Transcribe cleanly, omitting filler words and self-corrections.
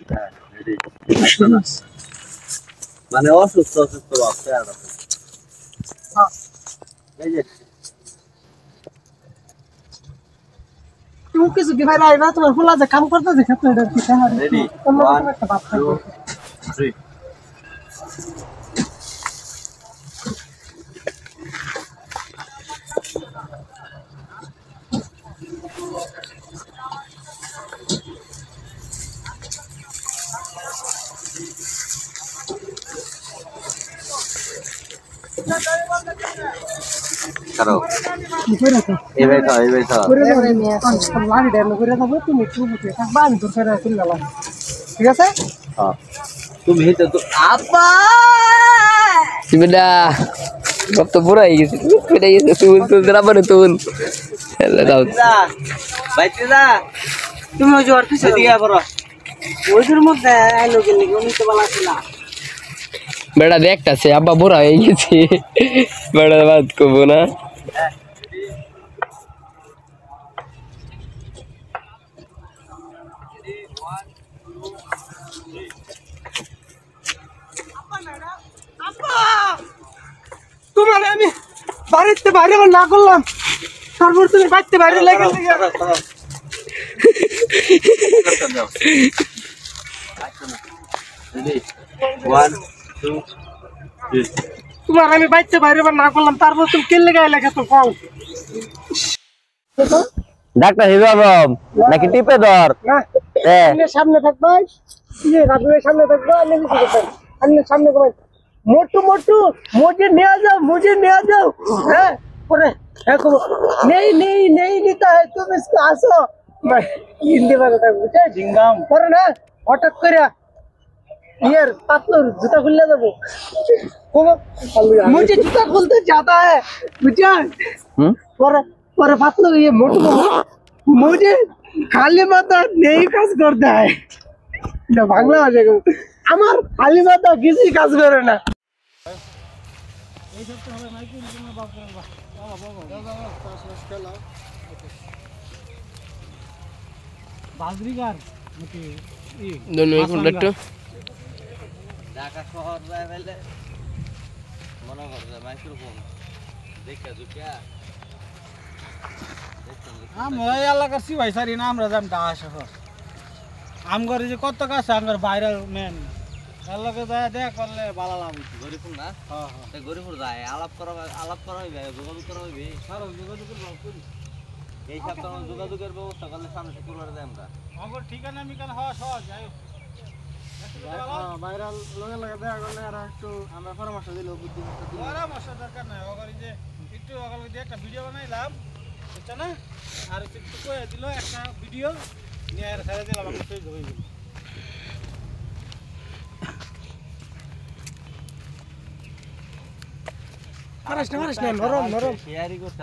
হ্যাঁ, ready। মানে অসুস্থ অসুস্থ ভাবছে আর এই যে তুমি কিছু কি ভাই রাইবা তোমার ফুলা যে কাম করতে দেখে তো এটা কি হ্যাঁ রেডি অন্য 1 রকম একটা ভাব 2 থাকবে 3 করো কি করে তো এই বেটা করে করে নিয়ে লাগি দেন করে দাও তুমি একটু বুঝে থাকবা আমি তোর করে তুললাম ঠিক আছে হ্যাঁ তুমি তো আপা Beda. Gap tu pura lagi. Beda ya tu berapa tu? Hello tahu. বাইতে যা তুমি ওই যে অর্থ দিয়া বড় ওইটার মধ্যে আইলো কেন উনি তো বলা ছিল Beda dekta se abba pura lagi sih. Beda baat ko bona. তোমার আমি বাড়িতে বাইরে না করলাম তারপর তুমি বাড়িতে বাইরে লেগে রেডি 1 2 3 তোমার আমি বাড়িতে বাইরে না করলাম তারপর তুমি কেন লেগে লেগে তো কও Dakta hibarom. Naki tipe dor. না আপনি সামনে থাকবে ইয়ে রাজুর সামনে থাকবে আমি কি করব আপনি সামনে করবেন মোটু মোটু मुझे ले जाओ हैं পরে দেখো नहीं नहीं नहीं নিতে है तुम इसको আসো ভাই হিন্দি ভাষাটা বুঝে জিঙ্গাম পরে না হঠাৎ করে ইয়ার পাতলুর জুতা খুলে দেবো मुझे जूता खोलते जाता है बुझे পরে পরে পাতলু ये मोटू मुझे खाली माथा नहीं काज करता है না বাংলা ভাষা আমার খালি মাথা কিছুই কাজ করে না এই সপ্তাহে হবে মাইকিং জন্য বাপ বাবা বাজরিগার নাকি Dono ikut datto. ঢাকা শহর যায় বলে মনে করছে মাইক্রোফোন দেখা দুকা আমরা এলাকার সিভাই সারি না আমরা যাম ঢাকা শহর আমগর যে কত কাছে আমগর ভাইরাল ম্যান এলাকা যায় দেখ করলে ভালো লাভ হইছে গরিপুর না হ্যাঁ হ্যাঁ তে গরিপুর যায় আলাপ করা হইবে যোগাযোগ করা হইবে সারা যোগাযোগের ভাব করি এই সপ্তাহে যোগাযোগের ব্যবস্থা করলে সামনে শুক্রবার যাই আমরা আমগর ঠিকানা মিকান হওয়া সহজ যাই ভাইরাল লগে লগে দেখা করলে আর একটু আমরা পরামর্শ দিল বুদ্ধি পরামর্শ দরকার নাই ওগর যে একটু ওগর দিয়ে একটা ভিডিও বানাইলাম বুঝছো না আর একটু কয়ে দিল একটা ভিডিও নিয়ে আর ছেড়ে দিলাম আমরা সেই হয়ে গেল আরেস না নরম শেয়ারই করতে